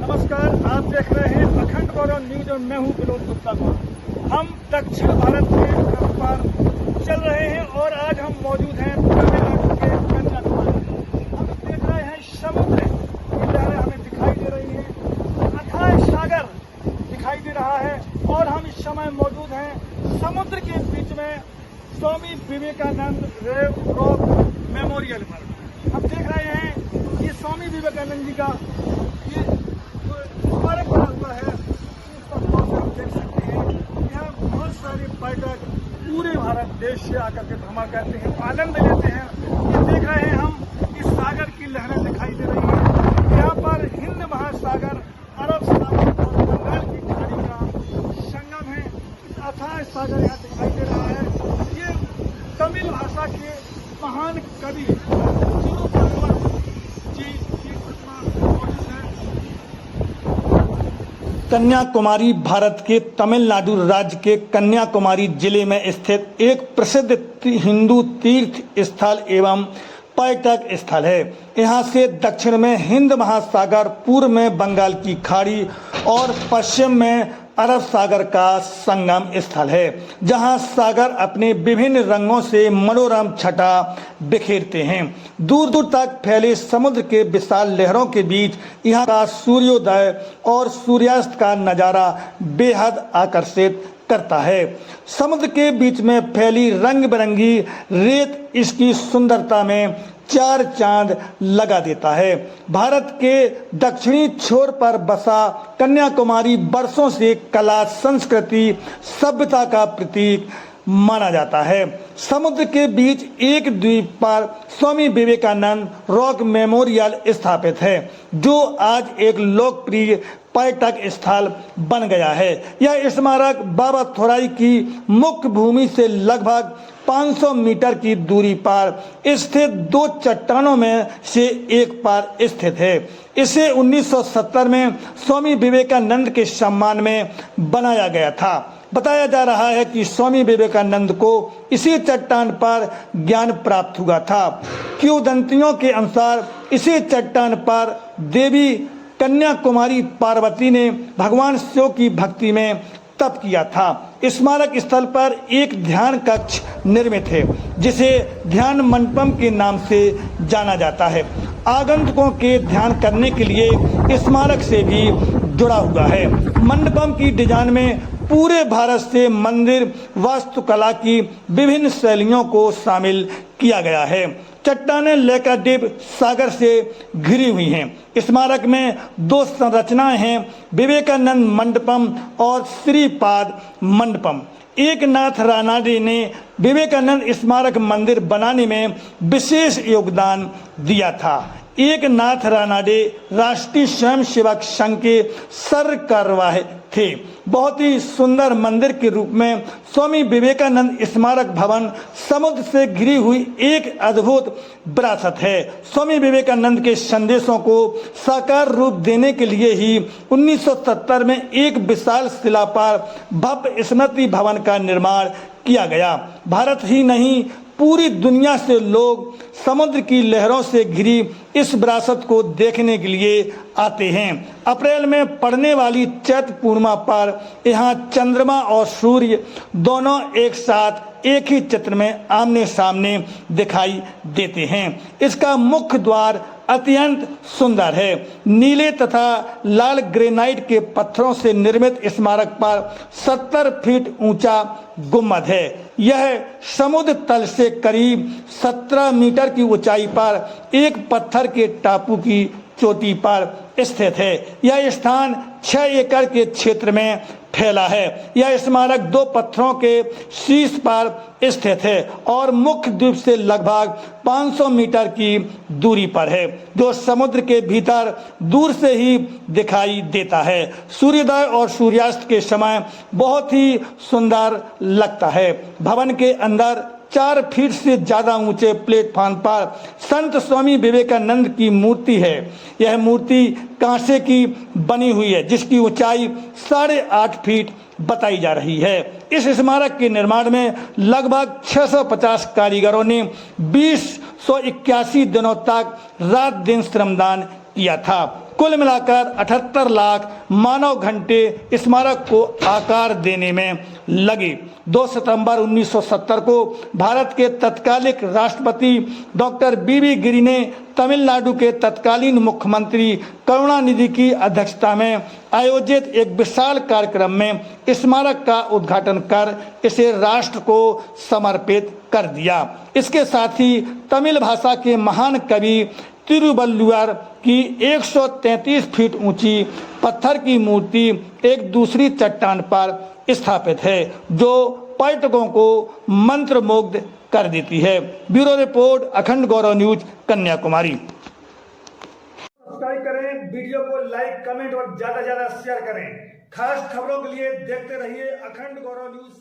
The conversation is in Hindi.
नमस्कार, आप देख रहे हैं अखंड गौरव न्यूज और मैं हूं विनोद गुप्ता। हम दक्षिण भारत के तट पर चल रहे हैं और आज हम मौजूद हैं तमिलनाडु के कन्याकुमारी। हम देख रहे हैं समुद्र की लहरें हमें दिखाई दे रही हैं, अथाह सागर दिखाई दे रहा है और हम इस समय मौजूद हैं समुद्र के बीच में स्वामी विवेकानंद रॉक मेमोरियल पर। हम देख रहे हैं कि स्वामी विवेकानंद जी का ये स्मारक बना हुआ है, हम देख सकते हैं। यहाँ बहुत सारे पर्यटक पूरे भारत देश से आकर के भ्रमण करते हैं, आनंद लेते हैं। ये देख रहे हैं हम इस सागर की लहरें दिखाई दे रही हैं। यहाँ पर हिंद महासागर, अरब सागर और बंगाल की खाड़ी का संगम है। इस अथाह सागर यहाँ दिखाई दे रहा है। ये तमिल भाषा के महान कवि कन्याकुमारी भारत के तमिलनाडु राज्य के कन्याकुमारी जिले में स्थित एक प्रसिद्ध हिंदू तीर्थ स्थल एवं पर्यटक स्थल है। यहाँ से दक्षिण में हिंद महासागर, पूर्व में बंगाल की खाड़ी और पश्चिम में अरब सागर का संगम स्थल है, जहां सागर अपने विभिन्न रंगों से मनोरम छटा बिखेरते हैं। दूर दूर तक फैले समुद्र के विशाल लहरों के बीच यहाँ का सूर्योदय और सूर्यास्त का नज़ारा बेहद आकर्षित करता है। समुद्र के बीच में फैली रंग बिरंगी रेत इसकी सुंदरता में चार चांद लगा देता है। भारत के दक्षिणी छोर पर बसा कन्याकुमारी वर्षों से कला, संस्कृति, सभ्यता का प्रतीक माना जाता है। समुद्र के बीच एक द्वीप पर स्वामी विवेकानंद रॉक मेमोरियल स्थापित है, जो आज एक लोकप्रिय पर्यटक स्थल बन गया है। यह स्मारक बाबा थोराई की मुख्य भूमि से लगभग 500 मीटर की दूरी पर स्थित दो चट्टानों में से एक पर स्थित है। इसे 1970 में स्वामी विवेकानंद के सम्मान में बनाया गया था। बताया जा रहा है कि स्वामी विवेकानंद को इसी चट्टान पर ज्ञान प्राप्त हुआ था। किंवदंतियों के अनुसार इसी चट्टान पर देवी कन्याकुमारी पार्वती ने भगवान शिव की भक्ति में तप किया था। स्मारक स्थल पर एक ध्यान कक्ष निर्मित है, जिसे ध्यान मंडपम के नाम से जाना जाता है। आगंतुकों के ध्यान करने के लिए स्मारक से भी जुड़ा हुआ है। मंडपम की डिजाइन में पूरे भारत से मंदिर वास्तुकला की विभिन्न शैलियों को शामिल किया गया है। चट्टानें लेकाद्वीप सागर से घिरी हुई हैं। स्मारक में दो संरचनाएं हैं, विवेकानंद मंडपम और श्रीपाद मंडपम। एकनाथ रानाडे ने विवेकानंद स्मारक मंदिर बनाने में विशेष योगदान दिया था। एकनाथ रानाडे राष्ट्रीय स्वयंसेवक संघ के सरकारवाह थे। बहुत ही सुंदर मंदिर के रूप में स्वामी विवेकानंद स्मारक भवन समुद्र से घिरी हुई एक अद्भुत विरासत है। स्वामी विवेकानंद के संदेशों को साकार रूप देने के लिए ही 1970 में एक विशाल शिला पर भव्य स्मृति भवन का निर्माण किया गया। भारत ही नहीं, पूरी दुनिया से लोग समुद्र की लहरों से घिरी इस विरासत को देखने के लिए आते हैं। अप्रैल में पड़ने वाली चैत्र पूर्णिमा पर यहाँ चंद्रमा और सूर्य दोनों एक साथ एक ही चित्र में आमने सामने दिखाई देते हैं। इसका मुख्य द्वार अत्यंत सुंदर है। नीले तथा लाल ग्रेनाइट के पत्थरों से निर्मित स्मारक पर 70 फीट ऊंचा गुम्बद है। यह समुद्र तल से करीब 17 मीटर की ऊंचाई पर एक पत्थर के टापू की चोटी पर स्थित है। यह स्थान 6 एकड़ के क्षेत्र में फैला है। यह स्मारक दो पत्थरों के शीर्ष पर स्थित है और मुख्य द्वीप से लगभग 500 मीटर की दूरी पर है, जो समुद्र के भीतर दूर से ही दिखाई देता है। सूर्योदय और सूर्यास्त के समय बहुत ही सुंदर लगता है। भवन के अंदर 4 फीट से ज्यादा ऊंचे प्लेटफॉर्म पर संत स्वामी विवेकानंद की मूर्ति है। यह मूर्ति कांसे की बनी हुई है, जिसकी ऊंचाई 8.5 फीट बताई जा रही है। इस स्मारक के निर्माण में लगभग 650 कारीगरों ने 281 दिनों तक रात दिन श्रमदान किया था। कुल मिलाकर 78 लाख मानव घंटे स्मारक को आकार देने में लगे। 2 सितंबर 1970 को भारत के तत्कालिक राष्ट्रपति डॉक्टर बीवी गिरी ने तमिलनाडु के तत्कालीन मुख्यमंत्री करुणानिधि की अध्यक्षता में आयोजित एक विशाल कार्यक्रम में स्मारक का उद्घाटन कर इसे राष्ट्र को समर्पित कर दिया। इसके साथ ही तमिल भाषा के महान कवि तिरुवल्लुवर की 133 फीट ऊंची पत्थर की मूर्ति एक दूसरी चट्टान पर स्थापित है, जो पर्यटकों को मंत्रमुग्ध कर देती है। ब्यूरो रिपोर्ट, अखंड गौरव न्यूज, कन्याकुमारी। सब्सक्राइब करें, वीडियो को लाइक, कमेंट और ज्यादा से ज्यादा शेयर करें। खास खबरों के लिए देखते रहिए अखंड गौरव न्यूज।